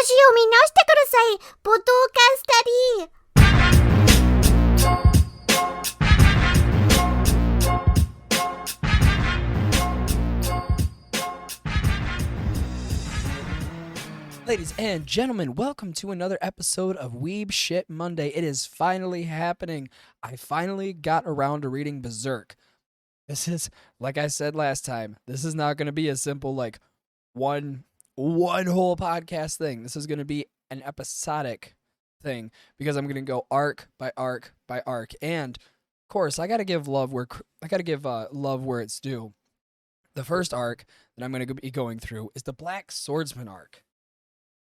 話を見直してください。ボトーカスタディ。Ladies and gentlemen, welcome to another episode of Weeb Shit Monday. It is finally happening. I finally got around to reading Berserk. This is, like I said last time, this is not going to be a simple, like, one whole podcast thing. This is going to be an episodic thing because I'm going to go arc by arc by arc. And, of course, I got to give love where it's due. The first arc that I'm going to be going through is the Black Swordsman arc.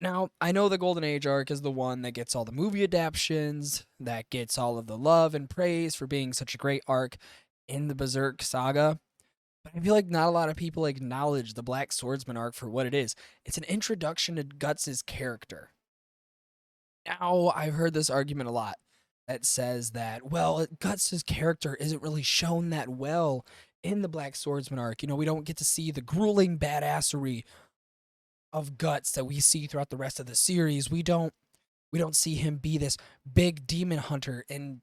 Now, I know the Golden Age arc is the one that gets all the movie adaptations, that gets all of the love and praise for being such a great arc in the Berserk saga, but I feel like not a lot of people acknowledge the Black Swordsman arc for what it is. It's an introduction to Guts' character. Now, I've heard this argument a lot that says that, well, Guts' character isn't really shown that well in the Black Swordsman arc. You know, we don't get to see the grueling badassery of Guts that we see throughout the rest of the series. We don't see him be this big demon hunter, and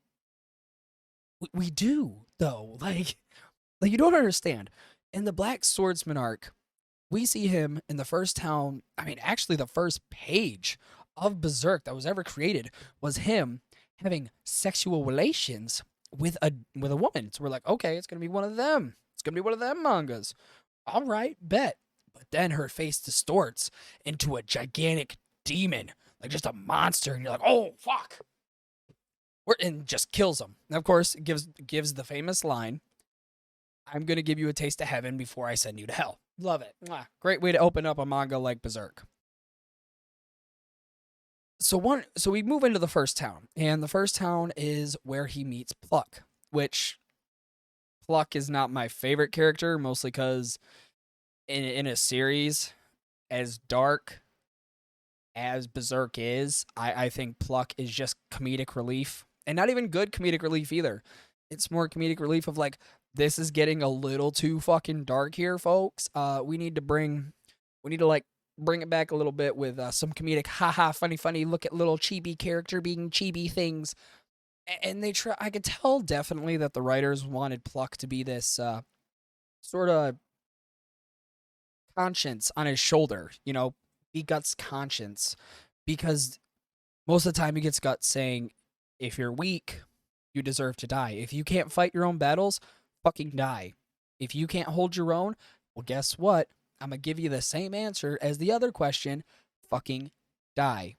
we do though. Like you don't understand. In the Black Swordsman arc, we see him in the first town. I mean, actually, the first page of Berserk that was ever created was him having sexual relations with a woman. So we're like, okay, it's gonna be one of them. It's gonna be one of them mangas. All right, bet. But then her face distorts into a gigantic demon, like just a monster, and you're like, "Oh fuck!" And just kills him. And of course, it gives the famous line, "I'm gonna give you a taste of heaven before I send you to hell." Love it. Mwah. Great way to open up a manga like Berserk. So we move into the first town, and the first town is where he meets Pluck, which Pluck is not my favorite character, mostly because in a series as dark as Berserk is, I think Pluck is just comedic relief. And not even good comedic relief either. It's more comedic relief of like, this is getting a little too fucking dark here, folks. We need to bring it back a little bit with some comedic haha funny look at little chibi character being chibi things. And they try. I could tell definitely that the writers wanted Pluck to be this sort of conscience on his shoulder, you know, be Guts' conscience, because most of the time he gets Guts saying, if you're weak, you deserve to die. If you can't fight your own battles, fucking die. If you can't hold your own, well, guess what? I'm gonna give you the same answer as the other question, fucking die.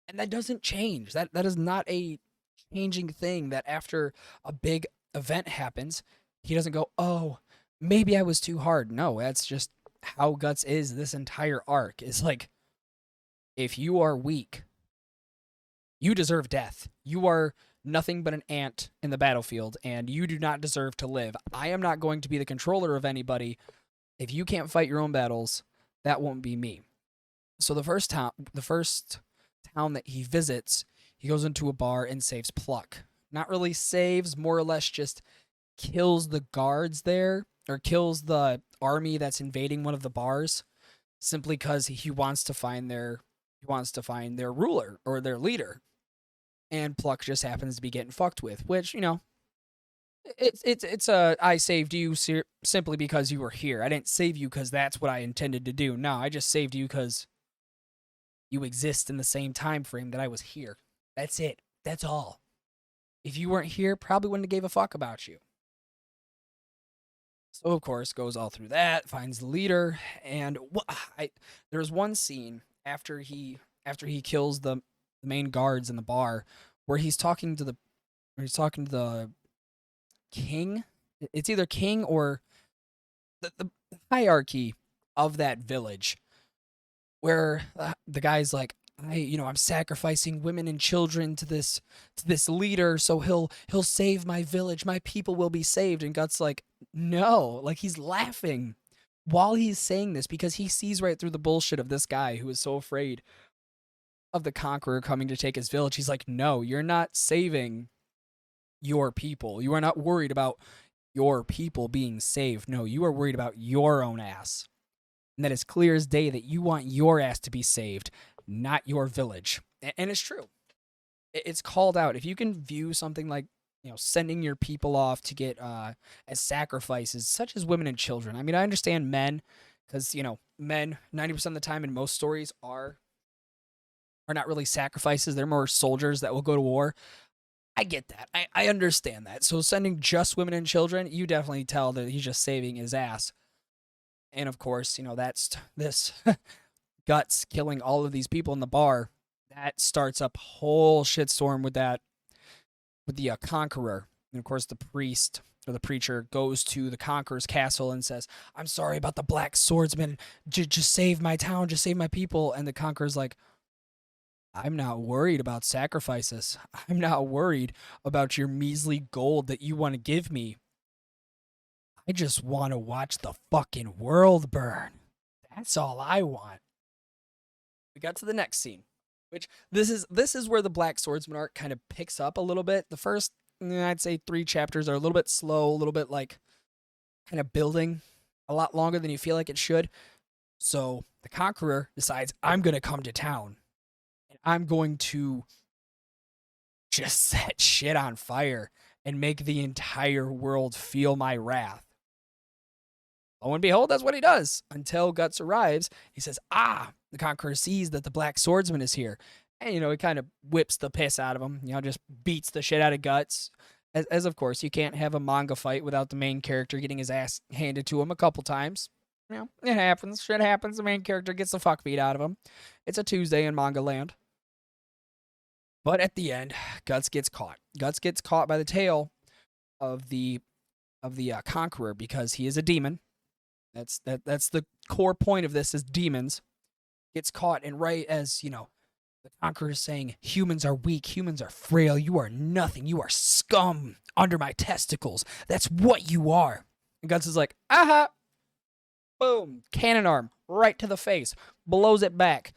And that doesn't change. That is not a changing thing, that after a big event happens, he doesn't go, oh, maybe I was too hard. No, that's just how Guts is this entire arc. Is like, if you are weak, you deserve death. You are nothing but an ant in the battlefield, and you do not deserve to live. I am not going to be the controller of anybody. If you can't fight your own battles, that won't be me. So the first town that he visits, he goes into a bar and saves Pluck. Not really saves, more or less just kills the guards there, or kills the army that's invading one of the bars, simply because he wants to find their ruler or their leader. And Pluck just happens to be getting fucked with, which, you know, it's I saved you simply because you were here. I didn't save you because that's what I intended to do. No, I just saved you because you exist in the same time frame that I was here. That's it. That's all. If you weren't here, probably wouldn't have gave a fuck about you. So, of course, goes all through that, finds the leader, and there's one scene after he kills the main guards in the bar where he's talking to the king. It's either king or the hierarchy of that village, where the guy's like, I'm sacrificing women and children to this leader, so he'll save my village. My people will be saved. And Guts like, no, like he's laughing while he's saying this because he sees right through the bullshit of this guy who is so afraid of the conqueror coming to take his village. He's like, no, you're not saving your people. You are not worried about your people being saved. No, you are worried about your own ass. And that is clear as day that you want your ass to be saved, not your village. And it's true. It's called out. If you can view something like, sending your people off to get as sacrifices, such as women and children. I mean, I understand men, because men 90% of the time in most stories are not really sacrifices. They're more soldiers that will go to war. I get that. I understand that. So sending just women and children, you definitely tell that he's just saving his ass. And of course, that's this Guts killing all of these people in the bar. That starts up a whole shitstorm with the Conqueror. And of course, the priest or the preacher goes to the Conqueror's castle and says, "I'm sorry about the black swordsman. Just save my town. Just save my people." And the Conqueror's like, "I'm not worried about sacrifices. I'm not worried about your measly gold that you want to give me. I just want to watch the fucking world burn. That's all I want." We got to the next scene, which this is where the Black Swordsman arc kind of picks up a little bit. The first, I'd say 3 chapters are a little bit slow, a little bit like kind of building a lot longer than you feel like it should. So the Conqueror decides, I'm going to come to town and I'm going to just set shit on fire and make the entire world feel my wrath. Lo and behold, that's what he does. Until Guts arrives, he says, the Conqueror sees that the Black Swordsman is here. And, he kind of whips the piss out of him, just beats the shit out of Guts. As of course, you can't have a manga fight without the main character getting his ass handed to him a couple times. It happens. Shit happens. The main character gets the fuck beat out of him. It's a Tuesday in manga land. But at the end, Guts gets caught. Guts gets caught by the tail of the Conqueror because he is a demon. That's the core point of this is demons. Gets caught, and right as, the Conqueror is saying, humans are weak, humans are frail, you are nothing, you are scum under my testicles. That's what you are. And Guts is like, aha! Boom! Cannon arm, right to the face, blows it back,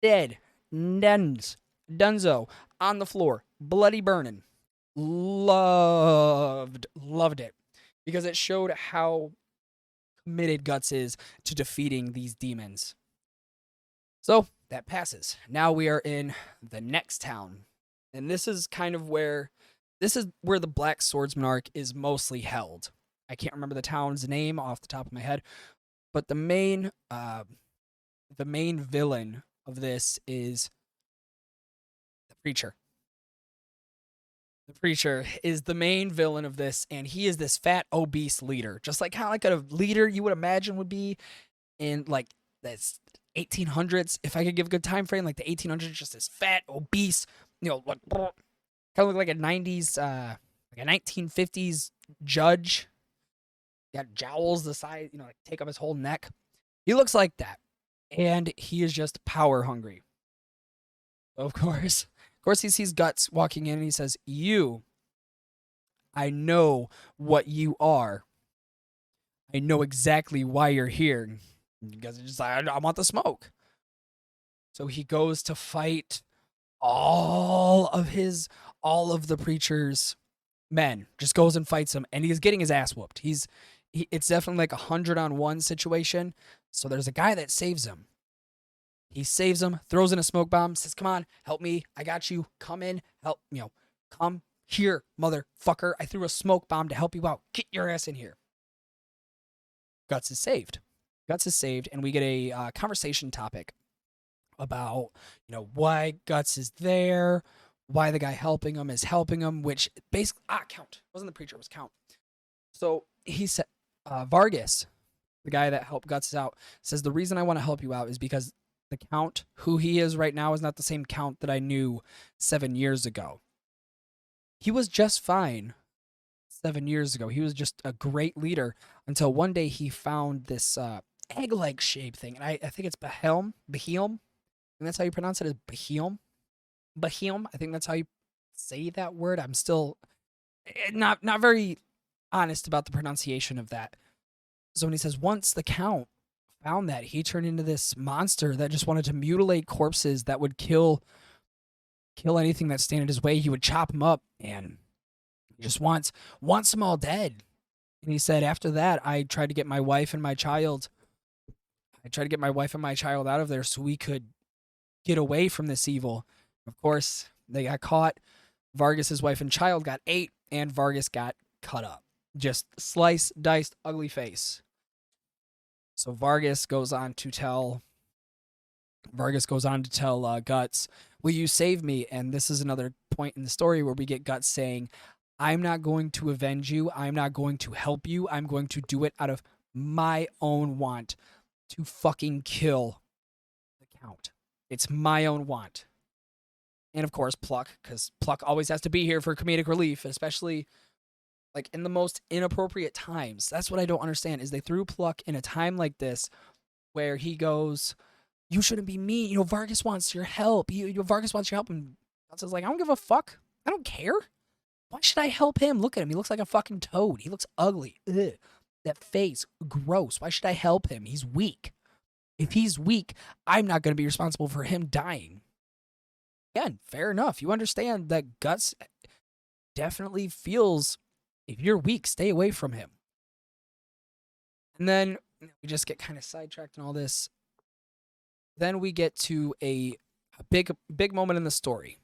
dead, Dunzo, on the floor, bloody burning. Loved it. Because it showed how committed Guts is to defeating these demons. So that passes. Now we are in the next town. And this is where the Black Swordsman arc is mostly held. I can't remember the town's name off the top of my head, but the main villain of this is the preacher. The preacher is the main villain of this, and he is this fat, obese leader. Just like kind of like a leader you would imagine would be in like this 1800s. If I could give a good time frame, like the 1800s, just this fat, obese, like kind of look like a 90s, like a 1950s judge. Got jowls the size, like take up his whole neck. He looks like that, and he is just power hungry. Of course, he sees Guts walking in and he says, I know what you are. I know exactly why you're here. And Guts is just like, I want the smoke. So he goes to fight all of the preacher's men. Just goes and fights them, and he's getting his ass whooped. It's definitely like 100-on-1 situation. So there's a guy that saves him. He saves him, throws in a smoke bomb, says, come on, help me. I got you. Come in. Help, come here, motherfucker. I threw a smoke bomb to help you out. Get your ass in here. Guts is saved. And we get a conversation topic about, why Guts is there, why the guy helping him is helping him, which basically, Count. It wasn't the preacher, it was Count. So he said, Vargas, the guy that helped Guts out, says, the reason I want to help you out is because the Count, who he is right now, is not the same Count that I knew 7 years ago. He was just fine 7 years ago. He was just a great leader until one day he found this egg-like shaped thing. And I think it's Behelm. And that's how you pronounce it, is Behelm. I think that's how you say that word. I'm still not very honest about the pronunciation of that. So when he says, once the Count found that, he turned into this monster that just wanted to mutilate corpses that would kill anything that stood in his way. He would chop them up, and he just wants them all dead. And he said, after that, I tried to get my wife and my child I tried to get my wife and my child out of there so we could get away from this evil. Of course, they got caught. Vargas's wife and child got ate, and Vargas got cut up. Just sliced, diced, ugly face. So Vargas goes on to tell Guts, "Will you save me?" And this is another point in the story where we get Guts saying, "I'm not going to avenge you. I'm not going to help you. I'm going to do it out of my own want to fucking kill the Count. It's my own want." And of course, Pluck, because Pluck always has to be here for comedic relief, especially like in the most inappropriate times. That's what I don't understand is they threw Pluck in a time like this where he goes, "You shouldn't be mean. Vargas wants your help. Vargas wants your help." And Guts is like, "I don't give a fuck. I don't care. Why should I help him? Look at him. He looks like a fucking toad. He looks ugly. Ugh. That face, gross. Why should I help him? He's weak. If he's weak, I'm not going to be responsible for him dying." Again, fair enough. You understand that Guts definitely feels if you're weak, stay away from him. And then we just get kind of sidetracked in all this. Then we get to a big moment in the story.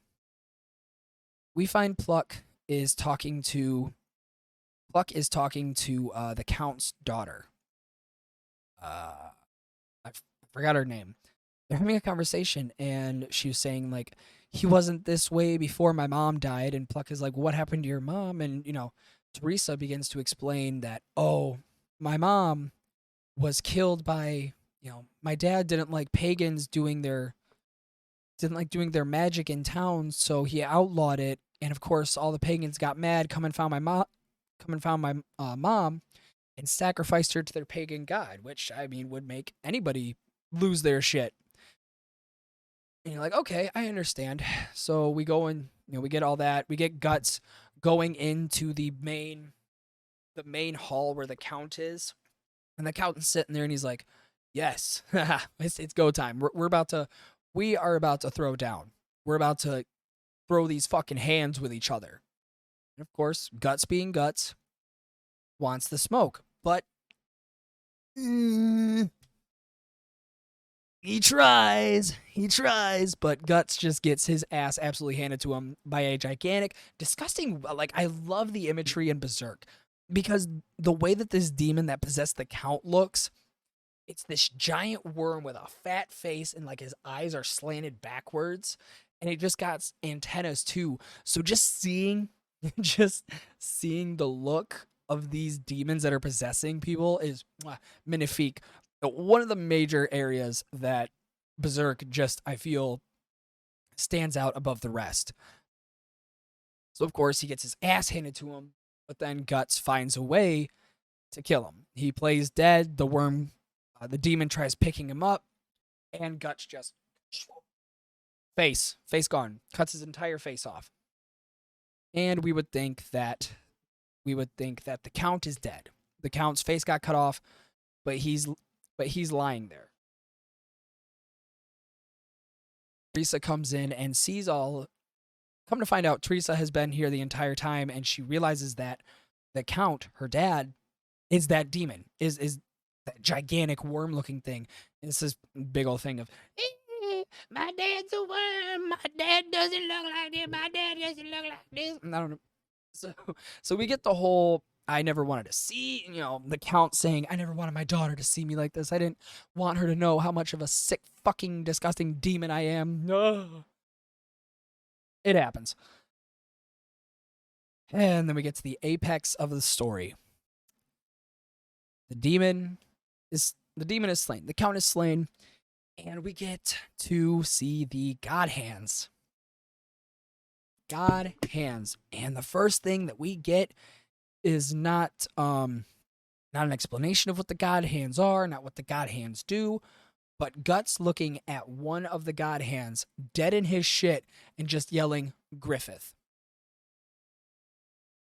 We find Pluck is talking to the Count's daughter. I forgot her name. They're having a conversation, and she was saying like, "He wasn't this way before my mom died." And Pluck is like, "What happened to your mom?" And Teresa begins to explain that, "Oh, my mom was killed by my dad didn't like pagans doing their magic in town, so he outlawed it. And of course, all the pagans got mad, come and found my mom, and sacrificed her to their pagan god," which I mean would make anybody lose their shit. And you're like, okay, I understand. So we go and we get all that. We get Guts going into the main hall where the Count is, and the Count's sitting there, and he's like, "Yes, it's go time. We are about to throw down. We're about to throw these fucking hands with each other." And of course, Guts being Guts wants the smoke, but he tries, but Guts just gets his ass absolutely handed to him by a gigantic, disgusting, like, I love the imagery in Berserk, because the way that this demon that possessed the Count looks, it's this giant worm with a fat face, and like his eyes are slanted backwards, and it just got antennas too. So just seeing the look of these demons that are possessing people is magnifique. One of the major areas that Berserk just, I feel, stands out above the rest. So, of course, he gets his ass handed to him, but then Guts finds a way to kill him. He plays dead. The demon tries picking him up, and Guts just face gone, cuts his entire face off. And we would think that the Count is dead. The Count's face got cut off, but he's lying there. Teresa comes in and sees all. Come to find out, Teresa has been here the entire time, and she realizes that the Count, her dad, is that demon, is that gigantic worm-looking thing. And it's this big old thing of, "My dad's a worm. My dad doesn't look like this. My dad doesn't look like this." And I don't know. So we get the whole, "I never wanted to see," the Count saying, "I never wanted my daughter to see me like this. I didn't want her to know how much of a sick, fucking, disgusting demon I am." No. It happens. And then we get to the apex of the story. The demon is slain. The Count is slain. And we get to see the God Hands. God Hands. And the first thing that we get is not an explanation of what the God Hands are, not what the God Hands do, but Guts looking at one of the God Hands, dead in his shit, and just yelling, "Griffith."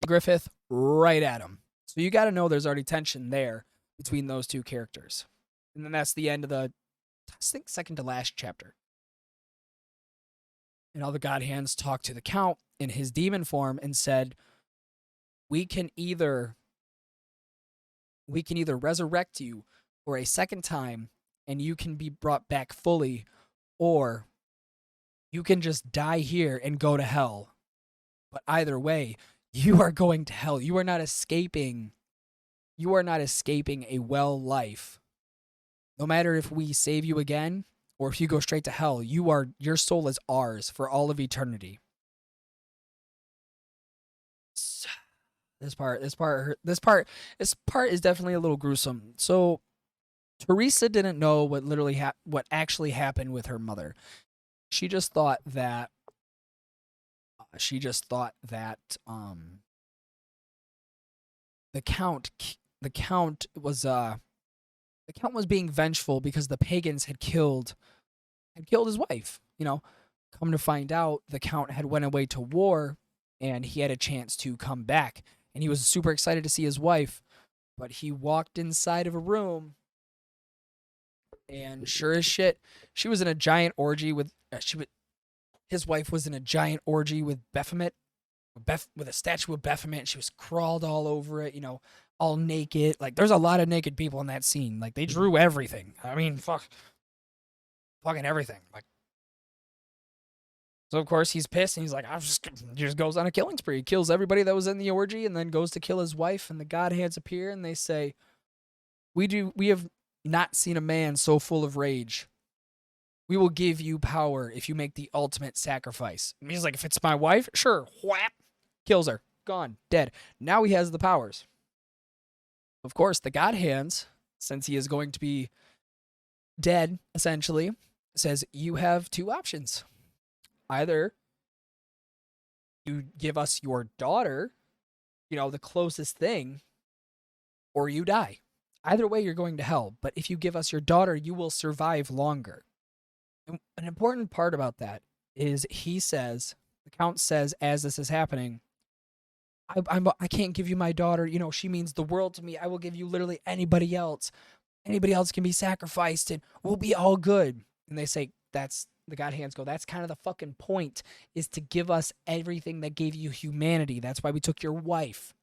Griffith right at him. So you got to know there's already tension there between those two characters. And then that's the end of the, I think, second to last chapter. And all the God Hands talked to the Count in his demon form and said, we can either resurrect you for a second time and you can be brought back fully, or you can just die here and go to hell. But either way, you are going to hell. You are not escaping. You are not escaping a well life. No matter if we save you again or if you go straight to hell, your soul is ours for all of eternity. This part is definitely a little gruesome. So Teresa didn't know what actually happened with her mother. She just thought that she just thought that the count the count was being vengeful because the pagans had killed his wife. Come to find out, the count had went away to war, and he had a chance to come back, and he was super excited to see his wife. But he walked inside of a room, and sure as shit, she was in a giant orgy with his wife was in a giant orgy with Baphomet, with a statue of Baphomet. And she was crawled all over it, all naked. Like, there's a lot of naked people in that scene. Like, they drew everything. I mean, fucking everything. Like, so of course he's pissed, and he's like, he just goes on a killing spree. He kills everybody that was in the orgy, and then goes to kill his wife. And the god hands appear, and they say, "We have not seen a man so full of rage. We will give you power if you make the ultimate sacrifice." And he's like, "If it's my wife, sure." Whap, kills her, gone, dead. Now he has the powers. Of course, the god hands, since he is going to be dead essentially, says, "You have two options. Either you give us your daughter, the closest thing, or you die. Either way, you're going to hell. But if you give us your daughter, you will survive longer." And an important part about that is the count says, as this is happening, I can't give you my daughter. She means the world to me. I will give you literally anybody else. Anybody else can be sacrificed, and we'll be all good. And they say, the god hands go, "That's kind of the fucking point, is to give us everything that gave you humanity. That's why we took your wife,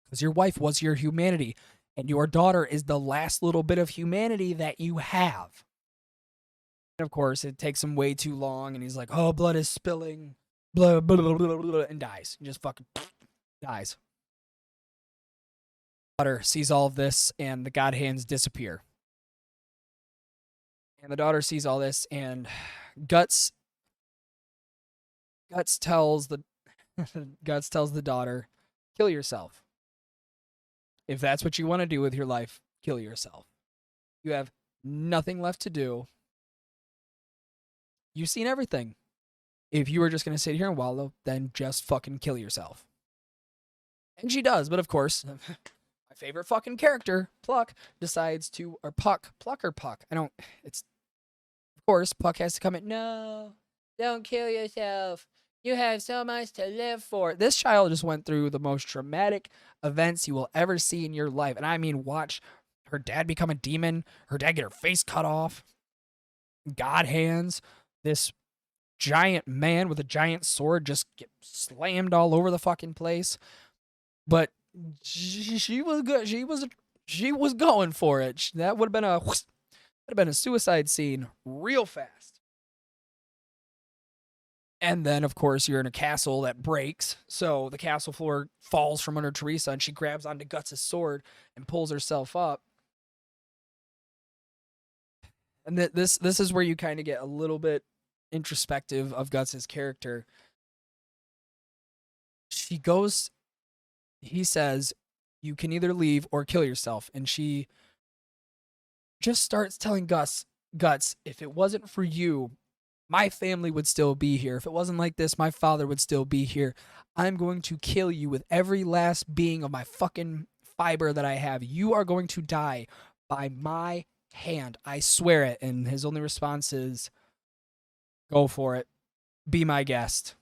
because your wife was your humanity, and your daughter is the last little bit of humanity that you have." And of course, it takes him way too long, and he's like, "Oh, blood is spilling," blah, blah, blah, blah, blah, and dies. He just fucking dies. Daughter sees all of this, and the god hands disappear. And the daughter sees all this, and Guts tells the Guts tells the daughter, "Kill yourself. If that's what you want to do with your life, kill yourself. You have nothing left to do. You've seen everything. If you were just going to sit here and wallow, then just fucking kill yourself." And she does, but of course, my favorite fucking character, Puck, decides to, or Puck, of course, Puck has to come in, "No, don't kill yourself. You have so much to live for." This child just went through the most traumatic events you will ever see in your life. And I mean, watch her dad become a demon, her dad get her face cut off, god hands, this giant man with a giant sword just get slammed all over the fucking place. But she was good. She was going for it. That would have been a suicide scene real fast. And then, of course, you're in a castle that breaks, so the castle floor falls from under Teresa, and she grabs onto Guts' sword and pulls herself up. And this is where you kind of get a little bit introspective of Guts' character. He says, "You can either leave or kill yourself." And she just starts telling Guts, "If it wasn't for you, my family would still be here. If it wasn't like this, my father would still be here. I'm going to kill you with every last being of my fucking fiber that I have. You are going to die by my hand. I swear it." And his only response is, "Go for it. Be my guest."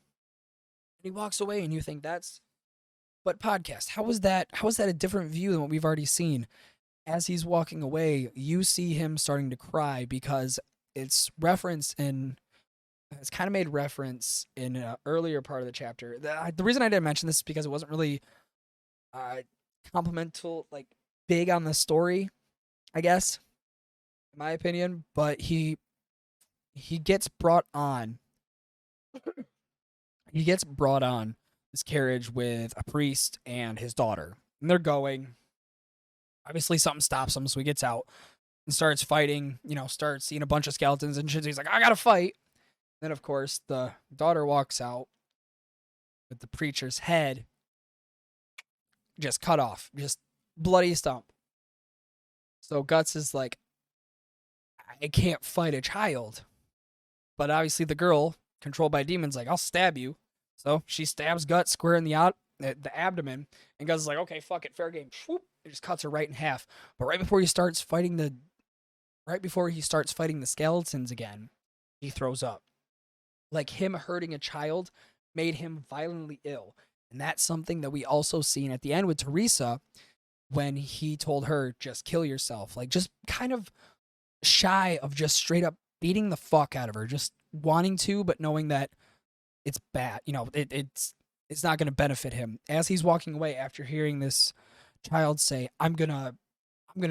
And he walks away, and you think but podcast, how was that a different view than what we've already seen? As he's walking away, you see him starting to cry, because it's kind of made reference in an earlier part of the chapter. The reason I didn't mention this is because it wasn't really complimental, like big on the story, I guess. in my opinion, but he gets brought on. He gets brought on this carriage with a priest and his daughter. And they're going. Obviously, something stops him, so he gets out and starts fighting, starts seeing a bunch of skeletons and shit. So he's like, I gotta fight. Then, of course, the daughter walks out with the preacher's head just cut off, just bloody stump. So Guts is like, I can't fight a child. But obviously, the girl, controlled by demons, like, I'll stab you. So she stabs Guts square in the abdomen, and Guts is like, okay, fuck it, fair game. Swoop, it just cuts her right in half. But right before he starts fighting the skeletons again, he throws up. Like, him hurting a child made him violently ill. And that's something that we also seen at the end with Teresa when he told her, just kill yourself. Like, just kind of shy of just straight up beating the fuck out of her, just wanting to, but knowing that it's bad. It's not going to benefit him. As he's walking away after hearing this child say, I'm gonna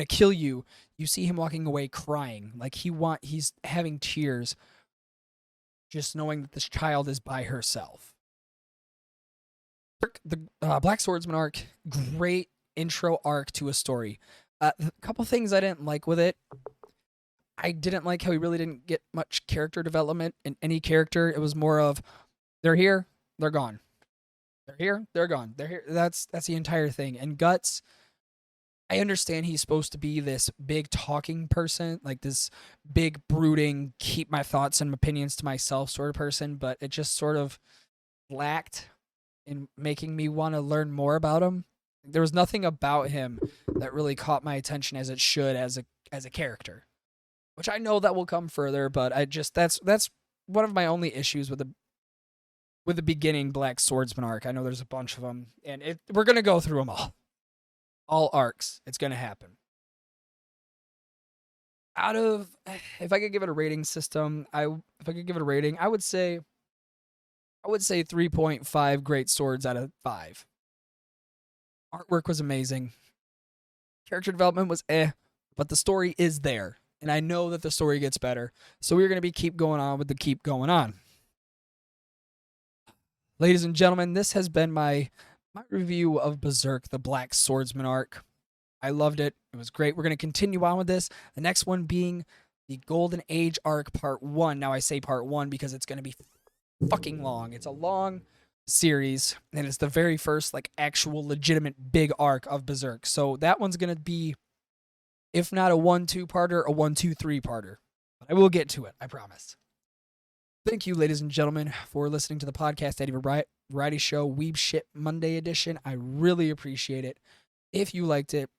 kill you, you see him walking away crying. Like, he's having tears just knowing that this child is by herself. The Black Swordsman arc, great intro arc to a story. A couple things I didn't like with it. I didn't like how he really didn't get much character development in any character. It was more of, they're here, they're gone. They're here, they're gone. They're here. That's the entire thing. And Guts, I understand he's supposed to be this big talking person, like this big brooding, keep my thoughts and opinions to myself sort of person, but it just sort of lacked in making me want to learn more about him. There was nothing about him that really caught my attention as it should as a character, which I know that will come further, but I just that's one of my only issues with the beginning Black Swordsman arc. I know there's a bunch of them, and we're gonna go through them all arcs. It's gonna happen. Out of, if I could give it a rating system, I would say 3.5 great swords out of 5. Artwork was amazing. Character development was but the story is there. And I know that the story gets better. So we're going to keep going on with the keep going on. Ladies and gentlemen, this has been my review of Berserk, the Black Swordsman arc. I loved it. It was great. We're going to continue on with this. The next one being the Golden Age arc part 1. Now I say part 1 because it's going to be fucking long. It's a long series, and it's the very first actual legitimate big arc of Berserk. So that one's going to be, if not a 1-2-parter, a 1-2-3-parter. But I will get to it, I promise. Thank you, ladies and gentlemen, for listening to the Podcast Daddy Variety Show Weeb Shit Monday edition. I really appreciate it. If you liked it,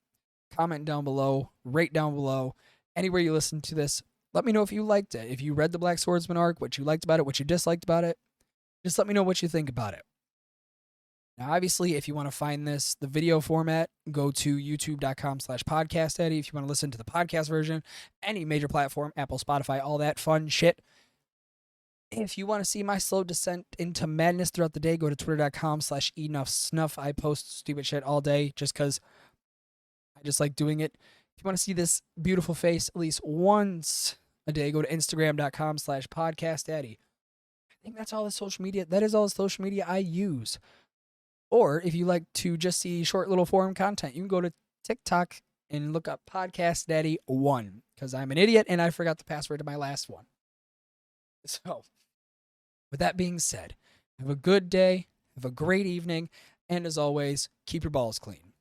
comment down below, rate down below. Anywhere you listen to this, let me know if you liked it. If you read the Black Swordsman arc, what you liked about it, what you disliked about it. Just let me know what you think about it. Now, obviously, if you want to find this, the video format, go to youtube.com/podcastdaddy. If you want to listen to the podcast version, any major platform, Apple, Spotify, all that fun shit. If you want to see my slow descent into madness throughout the day, go to twitter.com/enuffsnuff. I post stupid shit all day just because I just like doing it. If you want to see this beautiful face at least once a day, go to instagram.com/podcastdaddy. I think that's all the social media. That is all the social media I use. Or if you like to just see short little form content, you can go to TikTok and look up Podcast Daddy 1 because I'm an idiot and I forgot the password to my last one. So, with that being said, have a good day, have a great evening, and as always, keep your balls clean.